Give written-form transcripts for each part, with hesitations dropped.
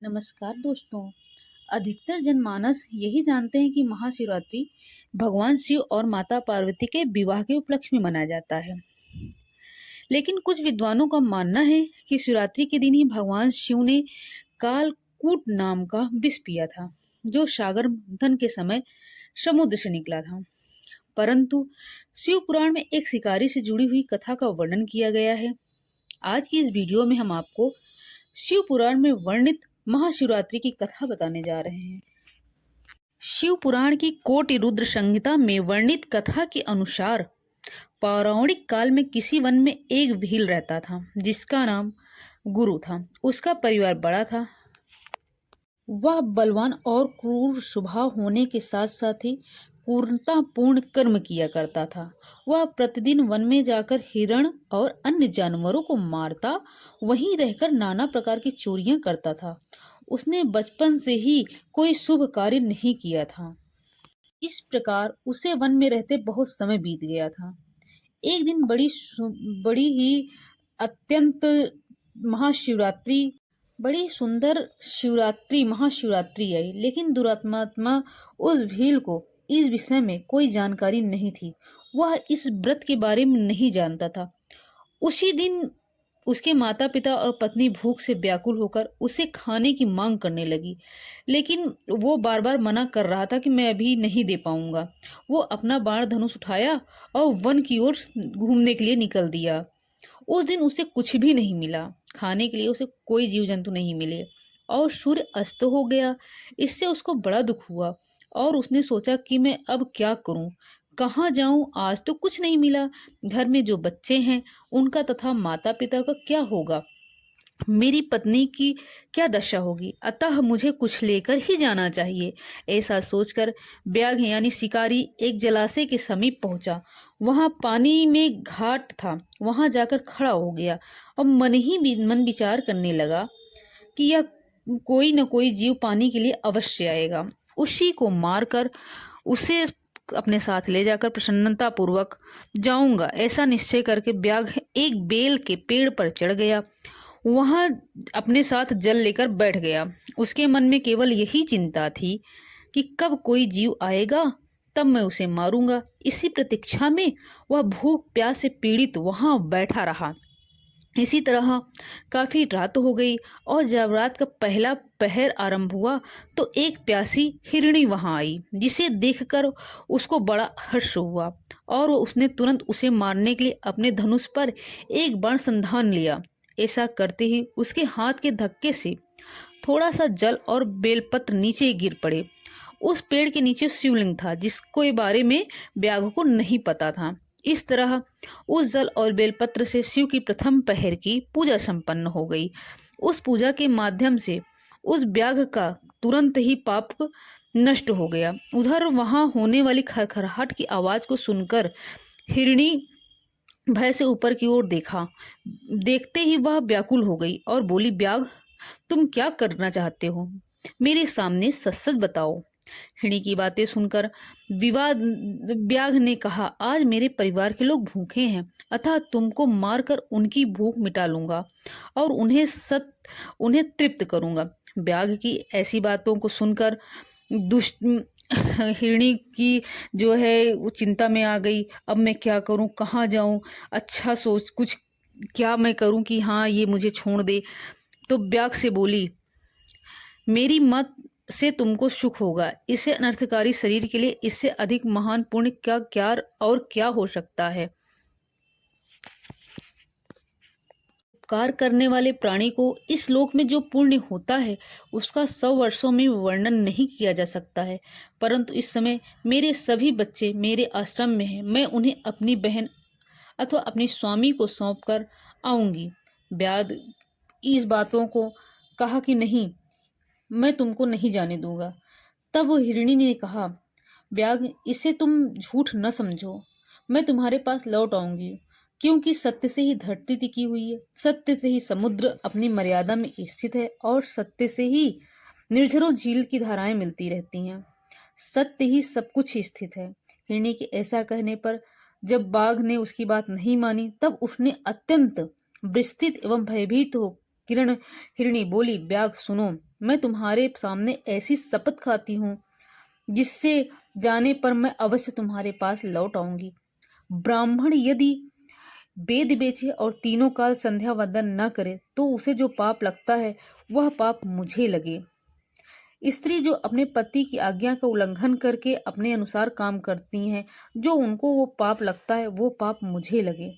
नमस्कार दोस्तों। अधिकतर जनमानस यही जानते हैं कि महाशिवरात्रि भगवान शिव और माता पार्वती के विवाह के उपलक्ष्य में मनाया जाता है। लेकिन कुछ विद्वानों का मानना है कि शिवरात्रि के दिन ही भगवान शिव ने कालकूट नाम का विष पिया था, जो सागर मंथन के समय समुद्र से निकला था। परंतु शिव पुराण में एक शिकारी से जुड़ी हुई कथा का वर्णन किया गया है। आज की इस वीडियो में हम आपको शिव पुराण में वर्णित महाशिवरात्रि की कथा बताने जा रहे हैं। शिव पुराण की कोटि रुद्र संहिता में वर्णित कथा के अनुसार पौराणिक काल में किसी वन में एक भील रहता था, जिसका नाम गुरु था। उसका परिवार बड़ा था। वह बलवान और क्रूर स्वभाव होने के साथ साथ ही क्रूरतापूर्ण कर्म किया करता था। वह प्रतिदिन वन में जाकर हिरण और अन्य जानवरों को मारता, वहीं रहकर नाना प्रकार की चोरियां करता था। उसने बचपन से ही कोई शुभ कार्य नहीं किया था। इस प्रकार उसे वन में रहते बहुत समय बीत गया था। एक दिन बड़ी ही अत्यंत महाशिवरात्रि बड़ी सुंदर शिवरात्रि महाशिवरात्रि आई, लेकिन दुरात्मा उस भील को इस विषय में कोई जानकारी नहीं थी। वह इस व्रत के बारे में नहीं जानता था। उसी दिन उसके माता पिता और पत्नी भूख से व्याकुल होकर उसे खाने की मांग करने लगी, लेकिन वो बार बार मना कर रहा था कि मैं अभी नहीं दे पाऊंगा। वो अपना बाण धनुष उठाया और वन की ओर घूमने के लिए निकल दिया। उस दिन उसे कुछ भी नहीं मिला, खाने के लिए उसे कोई जीव जंतु नहीं मिले और सूर्य अस्त हो गया। इससे उसको बड़ा दुख हुआ और उसने सोचा कि मैं अब क्या करूं, कहाँ जाऊं, आज तो कुछ नहीं मिला। घर में जो बच्चे हैं उनका तथा माता पिता का क्या होगा, मेरी पत्नी की क्या दशा होगी, अतः मुझे कुछ लेकर ही जाना चाहिए। ऐसा सोचकर ब्याघ यानी शिकारी एक जलाशय के समीप पहुंचा। वहां पानी में घाट था। वहां जाकर खड़ा हो गया और मन विचार करने लगा कि यह कोई न कोई जीव पानी के लिए अवश्य आएगा। उसी को मारकर उसे अपने साथ ले जाकर प्रसन्नता पूर्वक जाऊंगा, ऐसा निश्चय करके ब्याघ एक बेल के पेड़ पर चढ़ गया। वहां अपने साथ जल लेकर बैठ गया। उसके मन में केवल यही चिंता थी कि कब कोई जीव आएगा, तब मैं उसे मारूंगा। इसी प्रतीक्षा में वह भूख प्यास से पीड़ित वहां बैठा रहा। इसी तरह काफी रात हो गई और जब रात का पहला पहर आरंभ हुआ तो एक प्यासी हिरणी वहां आई, जिसे देखकर उसको बड़ा हर्ष हुआ और उसने तुरंत उसे मारने के लिए अपने धनुष पर एक बाण संधान लिया। ऐसा करते ही उसके हाथ के धक्के से थोड़ा सा जल और बेलपत्र नीचे गिर पड़े। उस पेड़ के नीचे शिवलिंग था, जिसके बारे में ब्याघ को नहीं पता था। इस तरह उस जल और बेलपत्र से शिव की प्रथम पहर की पूजा संपन्न हो गई। उस पूजा के माध्यम से उस ब्याघ का तुरंत ही पाप नष्ट हो गया। उधर वहां होने वाली खरखराहट की आवाज को सुनकर हिरणी भय से ऊपर की ओर देखा। देखते ही वह व्याकुल हो गई और बोली, ब्याघ, तुम क्या करना चाहते हो? मेरे सामने सच सच बताओ। हिरणी की बातें सुनकर विवाद ब्याघ ने कहा, आज मेरे परिवार के लोग भूखे हैं, अतः तुमको मारकर उनकी भूख मिटा लूंगा और उन्हें तृप्त करूंगा। ब्याघ की ऐसी बातों को सुनकर दुष्ट हिरणी की जो है वो चिंता में आ गई। अब मैं क्या करूं, कहाँ जाऊं, अच्छा सोच कुछ क्या मैं करूं कि हाँ ये मुझे छोड़ दे। तो ब्याघ से बोली, मेरी मत से तुमको सुख होगा। इससे अनर्थकारी शरीर के लिए इससे अधिक महान पुण्य क्या हो सकता है। उपकार करने वाले प्राणी को इस लोक में जो पुण्य होता है उसका 100 वर्षों में वर्णन नहीं किया जा सकता है। परंतु इस समय मेरे सभी बच्चे मेरे आश्रम में हैं। मैं उन्हें अपनी बहन अथवा अपने स्वामी को सौंप कर आऊंगी। ब्याघ इस बातों को कहा कि नहीं, मैं तुमको नहीं जाने दूंगा। तब हिरणी ने कहा, ब्याघ, इसे तुम झूठ न समझो। मैं तुम्हारे पास लौट आऊंगी, क्योंकि सत्य से ही धरती टिकी हुई है, सत्य से ही समुद्र अपनी मर्यादा में स्थित है और सत्य से ही निर्झरों झील की धाराएं मिलती रहती हैं। सत्य ही सब कुछ स्थित है। हिरणी के ऐसा कहने पर जब बाघ ने उसकी बात नहीं मानी, तब उसने अत्यंत विस्तृत एवं भयभीत हो हिरणी बोली, ब्याघ सुनो, मैं तुम्हारे सामने ऐसी शपथ खाती हूँ जिससे जाने पर मैं अवश्य तुम्हारे पास लौट आऊंगी। ब्राह्मण यदि वेद बेचे और तीनों काल संध्या वंदन न करे तो उसे जो पाप लगता है वह पाप मुझे लगे। स्त्री जो अपने पति की आज्ञा का उल्लंघन करके अपने अनुसार काम करती हैं, जो उनको वो पाप लगता है वो पाप मुझे लगे।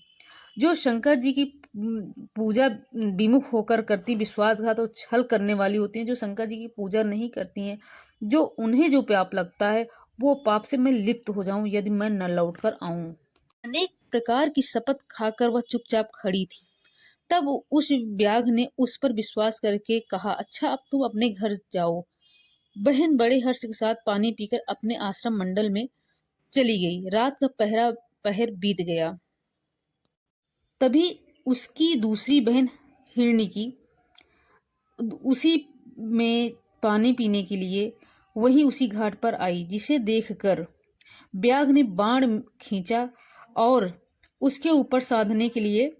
जो शंकर जी की पूजा विमुख होकर करती, विश्वासघात और छल करने वाली होती हैं, जो शंकर जी की पूजा नहीं करती हैं, जो उन्हें जो पाप लगता है वो पाप से मैं लिप्त हो जाऊं यदि मैं न लौट कर आऊं। अनेक प्रकार की शपथ खाकर वह चुपचाप खड़ी थी। तब उस व्याघ्र ने उस पर विश्वास करके कहा, अच्छा अब तुम अपने घर जाओ। बहन बड़े हर्ष के साथ पानी पीकर अपने आश्रम मंडल में चली गई। रात का पहर बीत गया। तभी उसकी दूसरी बहन हिरणी की उसी में पानी पीने के लिए वही उसी घाट पर आई, जिसे देखकर व्याघ्र ने बाण खींचा और उसके ऊपर साधने के लिए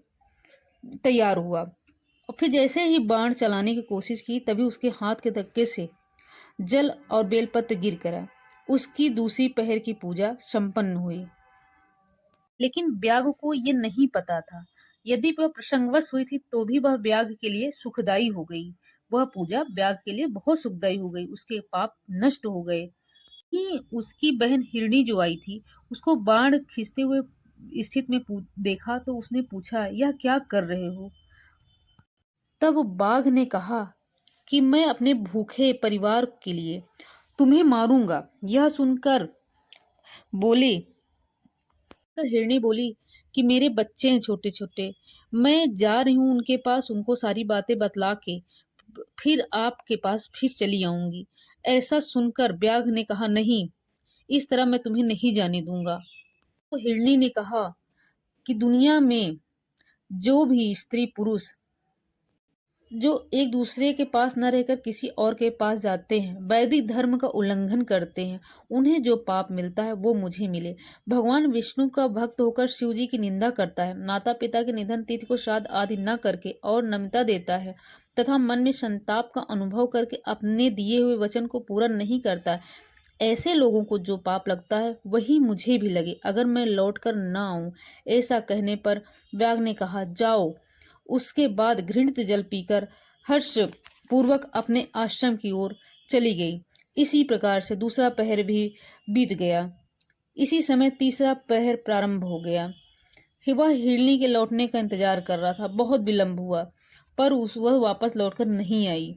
तैयार हुआ। और फिर जैसे ही बाण चलाने की कोशिश की तभी उसके हाथ के धक्के से जल और बेलपत्र गिर करा। उसकी दूसरी पहर की पूजा संपन्न हुई। लेकिन व्याघ्र को ये नहीं पता था, यदि वह प्रसंगवश हुई थी तो भी वह व्याघ्र के लिए सुखदायी हो गई। वह पूजा व्याघ्र के लिए बहुत सुखदायी हो गई। उसके पाप नष्ट हो गए। ही उसकी बहन हिरणी जो आई थी, उसको बाण खींचते हुए स्थित में देखा तो उसने पूछा, यह क्या कर रहे हो? तब बाघ ने कहा कि मैं अपने भूखे परिवार के लिए तुम्हें मारूंगा। यह सुनकर बोले हिरणी बोली कि मेरे बच्चे हैं छोटे छोटे, मैं जा रही हूँ उनके पास, उनको सारी बातें बतला के फिर आपके पास फिर चली आऊंगी। ऐसा सुनकर व्याघ्र ने कहा, नहीं, इस तरह मैं तुम्हें नहीं जाने दूंगा। तो हिरणी ने कहा कि दुनिया में जो भी स्त्री पुरुष जो एक दूसरे के पास न रहकर किसी और के पास जाते हैं, वैदिक धर्म का उल्लंघन करते हैं, उन्हें जो पाप मिलता है वो मुझे मिले। भगवान विष्णु का भक्त होकर शिव जी की निंदा करता है, माता पिता के निधन तिथि को श्राद्ध आदि न करके और नम्रता देता है तथा मन में संताप का अनुभव करके अपने दिए हुए वचन को पूरा नहीं करता है, ऐसे लोगों को जो पाप लगता है वही मुझे भी लगे अगर मैं लौट कर न आऊं। ऐसा कहने पर व्याघ्र ने कहा, जाओ। उसके बाद घृणित जल पीकर हर्ष पूर्वक अपने आश्रम की ओर चली गई। इसी प्रकार से दूसरा पहर भी बीत गया। इसी समय तीसरा पहर प्रारंभ हो गया। वह हिरणी के लौटने का इंतजार कर रहा था। बहुत विलंब हुआ पर वह वापस लौटकर नहीं आई।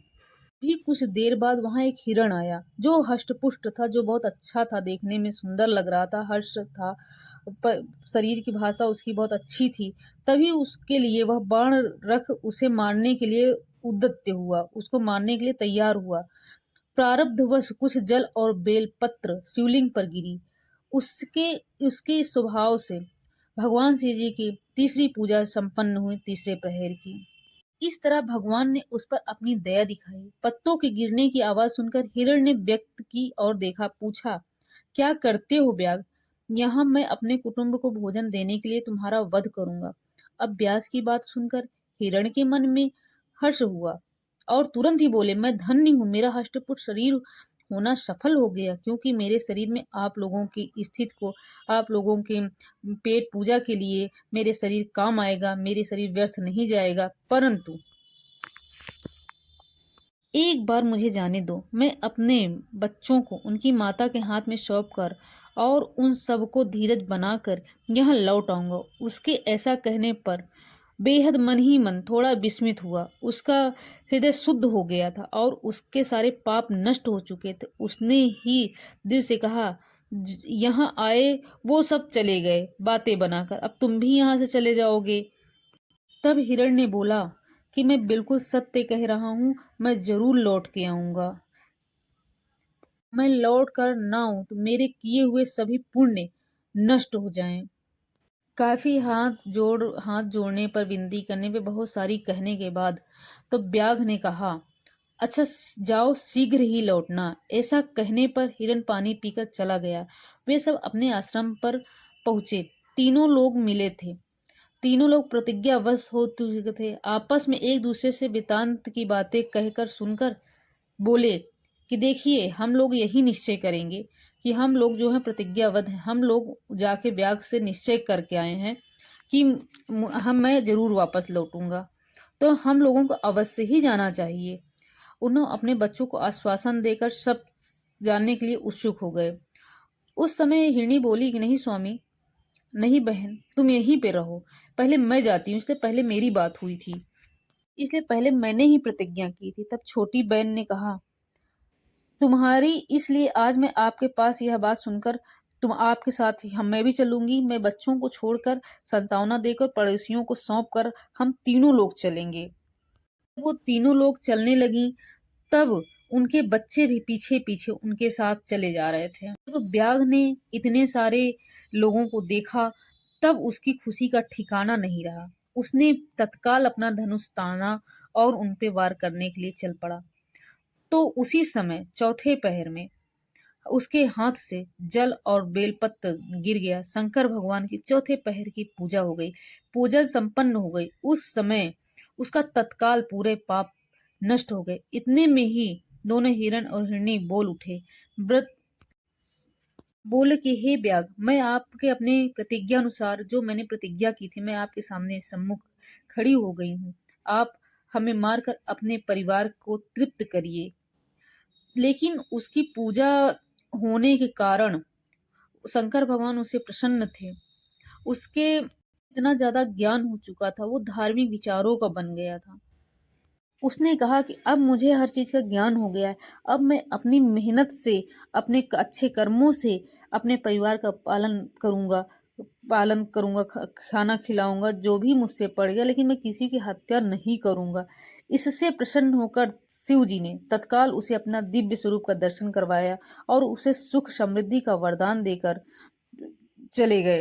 भी कुछ देर बाद वहां एक हिरण आया जो हष्टपुष्ट था, जो बहुत अच्छा था, देखने में सुंदर लग रहा था, हर्ष था, पर शरीर की भाषा उसकी बहुत अच्छी थी। तभी उसके लिए वह बाण रख उसे मारने के लिए उद्यत हुआ, उसको मारने के लिए तैयार हुआ। प्रारब्धवश कुछ जल और बेलपत्र शिवलिंग पर गिरी। उसके उसके स्वभाव से भगवान शिव जी की तीसरी पूजा संपन्न हुई, तीसरे प्रहर की। इस तरह भगवान ने उस पर अपनी दया दिखाई। पत्तों के गिरने की आवाज सुनकर हिरण ने व्यक्त की और देखा, पूछा, क्या करते हो व्याघ्र? यहाँ मैं अपने कुटुंब को भोजन देने के लिए तुम्हारा वध करूंगा। अब व्यास की बात सुनकर हिरण के मन में हर्ष हुआ और तुरंत ही बोले, मैं धन्य हूँ, मेरा हष्टपुष्ट शरीर होना सफल हो गया, क्योंकि मेरे शरीर में आप लोगों की स्थिति को, आप लोगों के पेट पूजा के लिए मेरे शरीर काम आएगा, मेरे शरीर व्यर्थ नहीं जाएगा। परंतु एक बार मुझे जाने दो, मैं अपने बच्चों को उनकी माता के हाथ में सौंप कर और उन सबको धीरज बनाकर यहाँ लौट आऊंगा। उसके ऐसा कहने पर बेहद मन ही मन थोड़ा विस्मित हुआ। उसका हृदय शुद्ध हो गया था और उसके सारे पाप नष्ट हो चुके थे। उसने ही दिल से कहा, यहाँ आए वो सब चले गए बातें बनाकर, अब तुम भी यहाँ से चले जाओगे। तब हिरण ने बोला कि मैं बिल्कुल सत्य कह रहा हूँ, मैं जरूर लौट के आऊंगा। मैं लौट कर ना आऊं तो मेरे किए हुए सभी पुण्य नष्ट हो जाएं। काफी हाथ जोड़ने पर, विनती करने पे, बहुत सारी कहने के बाद तो व्याघ्र ने कहा, अच्छा जाओ, शीघ्र ही लौटना। ऐसा कहने पर हिरण पानी पीकर चला गया। वे सब अपने आश्रम पर पहुंचे। तीनों लोग मिले थे। तीनों लोग प्रतिज्ञावश हो चुके थे। आपस में एक दूसरे से वृतांत की बातें कहकर सुनकर बोले कि देखिए, हम लोग यही निश्चय करेंगे कि हम लोग जो है प्रतिज्ञाबद्ध हैं, हम लोग जाके ब्याग से निश्चय करके आए हैं कि मैं जरूर वापस लौटूंगा, तो हम लोगों को अवश्य ही जाना चाहिए। उन्होंने अपने बच्चों को आश्वासन देकर सब जानने के लिए उत्सुक हो गए। उस समय हिरणी बोली कि नहीं स्वामी, नहीं बहन, तुम यहीं पे रहो, पहले मैं जाती हूँ, इसलिए पहले मेरी बात हुई थी, इसलिए पहले मैंने ही प्रतिज्ञा की थी। तब छोटी बहन ने कहा, तुम्हारी इसलिए आज मैं आपके पास यह बात सुनकर तुम आपके साथ ही मैं भी चलूंगी, मैं बच्चों को छोड़कर, सांत्वना देकर, पड़ोसियों को सौंप कर हम तीनों लोग चलेंगे। वो तीनों लोग चलने लगी, तब उनके बच्चे भी पीछे पीछे उनके साथ चले जा रहे थे। जब ब्याग ने इतने सारे लोगों को देखा, तब उसकी खुशी का ठिकाना नहीं रहा। उसने तत्काल अपना धनुष ताना और उन पे वार करने के लिए चल पड़ा। तो उसी समय चौथे पहर में उसके हाथ से जल और बेलपत्र गिर गया। शंकर भगवान की चौथे पहर की पूजा हो गई, पूजा संपन्न हो गई। उस समय उसका तत्काल पूरे पाप नष्ट हो गए। इतने में ही दोनों हिरण और हिरणी बोल उठे। व्रत बोले कि हे ब्याग, मैं आपके अपने प्रतिज्ञा अनुसार जो मैंने प्रतिज्ञा की थी, मैं आपके सामने सम्मुख खड़ी हो गई हूँ। आप हमें मारकर अपने परिवार को तृप्त करिए। लेकिन उसकी पूजा होने के कारण शंकर भगवान उससे प्रसन्न थे। उसके इतना ज्यादा ज्ञान हो चुका था, वो धार्मिक विचारों का बन गया था। उसने कहा कि अब मुझे हर चीज का ज्ञान हो गया है, अब मैं अपनी मेहनत से, अपने अच्छे कर्मों से अपने परिवार का पालन करूंगा, खाना खिलाऊंगा, जो भी मुझसे पड़ेगा, लेकिन मैं किसी की हत्या नहीं करूंगा। इससे प्रसन्न होकर शिव जी ने तत्काल उसे अपना दिव्य स्वरूप का दर्शन करवाया और उसे सुख समृद्धि का वरदान देकर चले गए।